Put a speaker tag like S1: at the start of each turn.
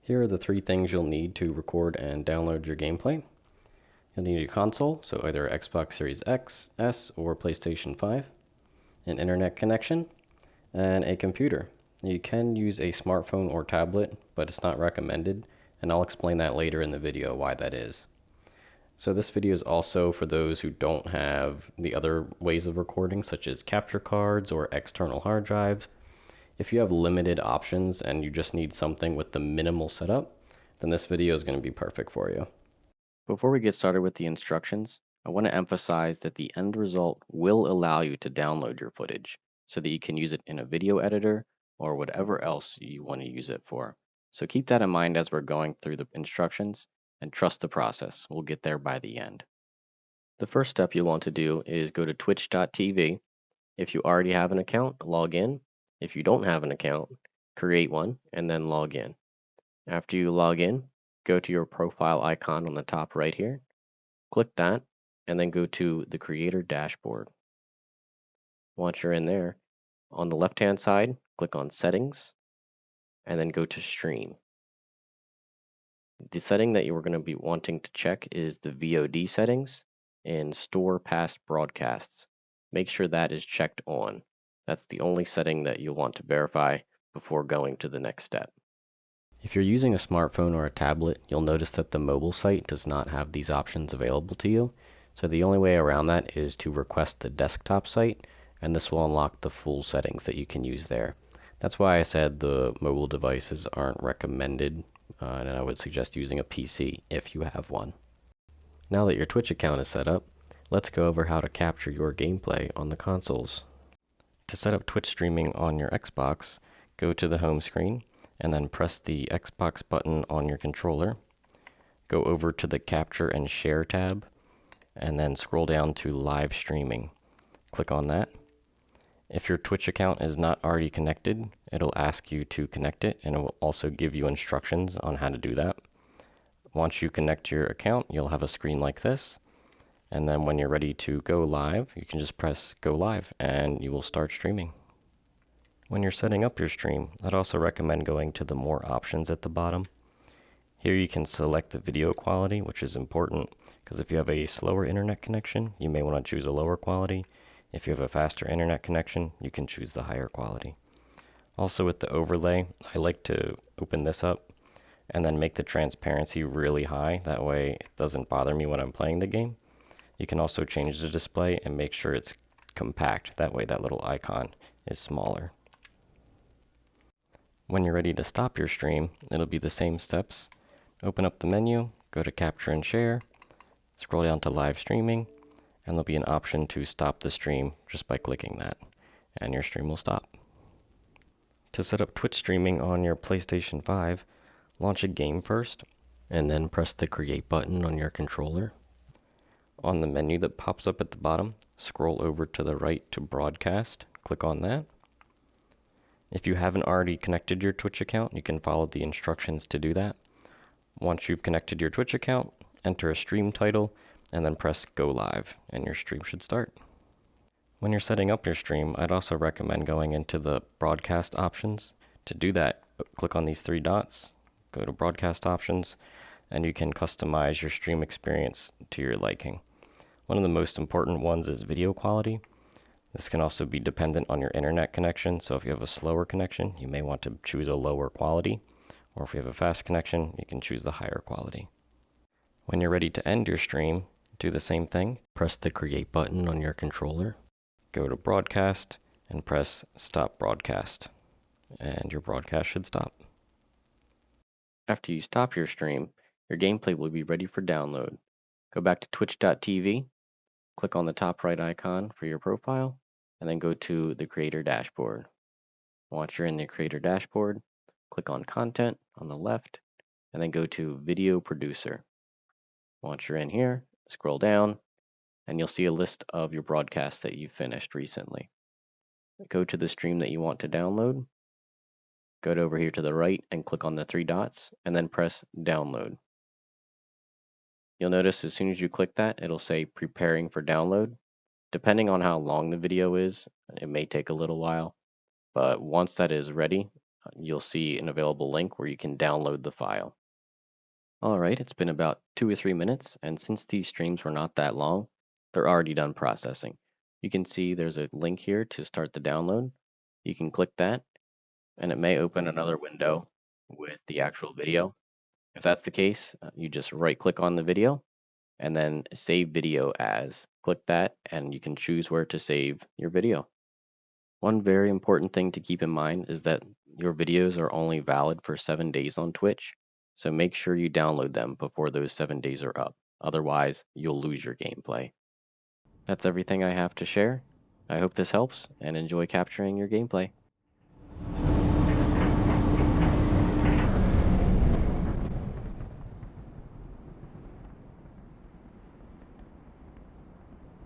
S1: Here are the three things you'll need to record and download your gameplay. You'll need a console, so either Xbox Series X, S, or PlayStation 5, an internet connection, and a computer. You can use a smartphone or tablet, but it's not recommended, and I'll explain that later in the video why that is. So this video is also for those who don't have the other ways of recording, such as capture cards or external hard drives. If you have limited options and you just need something with the minimal setup, then this video is going to be perfect for you. Before we get started with the instructions, I want to emphasize that the end result will allow you to download your footage so that you can use it in a video editor or whatever else you want to use it for. So keep that in mind as we're going through the instructions and trust the process. We'll get there by the end. The first step you'll want to do is go to twitch.tv. If you already have an account, log in. If you don't have an account, create one and then log in. After you log in, go to your profile icon on the top right here, click that, and then go to the creator dashboard. Once you're in there, on the left-hand side, click on settings, and then go to stream. The setting that you are going to be wanting to check is the VOD settings and store past broadcasts. Make sure that is checked on. That's the only setting that you'll want to verify before going to the next step. If you're using a smartphone or a tablet, you'll notice that the mobile site does not have these options available to you. So the only way around that is to request the desktop site, and this will unlock the full settings that you can use there. That's why I said the mobile devices aren't recommended, and I would suggest using a PC if you have one. Now that your Twitch account is set up, let's go over how to capture your gameplay on the consoles. To set up Twitch streaming on your Xbox, go to the home screen and then press the Xbox button on your controller. Go over to the Capture and Share tab and then scroll down to Live Streaming. Click on that. If your Twitch account is not already connected, it'll ask you to connect it, and it will also give you instructions on how to do that. Once you connect your account, you'll have a screen like this. And then when you're ready to go live, you can just press Go Live and you will start streaming. When you're setting up your stream, I'd also recommend going to the More options at the bottom. Here you can select the video quality, which is important because if you have a slower internet connection, you may want to choose a lower quality. If you have a faster internet connection, you can choose the higher quality. Also with the overlay, I like to open this up and then make the transparency really high. That way it doesn't bother me when I'm playing the game. You can also change the display and make sure it's compact. That way that little icon is smaller. When you're ready to stop your stream, it'll be the same steps. Open up the menu, go to Capture and Share, scroll down to Live Streaming, and there'll be an option to stop the stream just by clicking that, and your stream will stop. To set up Twitch streaming on your PlayStation 5, launch a game first, and then press the Create button on your controller. On the menu that pops up at the bottom, scroll over to the right to Broadcast, click on that. If you haven't already connected your Twitch account, you can follow the instructions to do that. Once you've connected your Twitch account, enter a stream title, and then press Go Live, and your stream should start. When you're setting up your stream, I'd also recommend going into the broadcast options. To do that, click on these three dots, go to Broadcast Options, and you can customize your stream experience to your liking. One of the most important ones is video quality. This can also be dependent on your internet connection, so if you have a slower connection, you may want to choose a lower quality, or if you have a fast connection, you can choose the higher quality. When you're ready to end your stream, do the same thing. Press the Create button on your controller, go to Broadcast, and press Stop Broadcast, and your broadcast should stop. After you stop your stream, your gameplay will be ready for download. Go back to twitch.tv, click on the top right icon for your profile, and then go to the Creator Dashboard. Once you're in the Creator Dashboard, click on Content on the left, and then go to Video Producer. Once you're in here, scroll down, and you'll see a list of your broadcasts that you've finished recently. Go to the stream that you want to download, go over here to the right and click on the three dots, and then press Download. You'll notice as soon as you click that, it'll say Preparing for Download. Depending on how long the video is, it may take a little while, but once that is ready, you'll see an available link where you can download the file. Alright, it's been about 2 or 3 minutes, and since these streams were not that long, they're already done processing. You can see there's a link here to start the download. You can click that, and it may open another window with the actual video. If that's the case, you just right-click on the video, and then Save Video As. Click that, and you can choose where to save your video. One very important thing to keep in mind is that your videos are only valid for 7 days on Twitch, so make sure you download them before those 7 days are up. Otherwise, you'll lose your gameplay. That's everything I have to share. I hope this helps, and enjoy capturing your gameplay.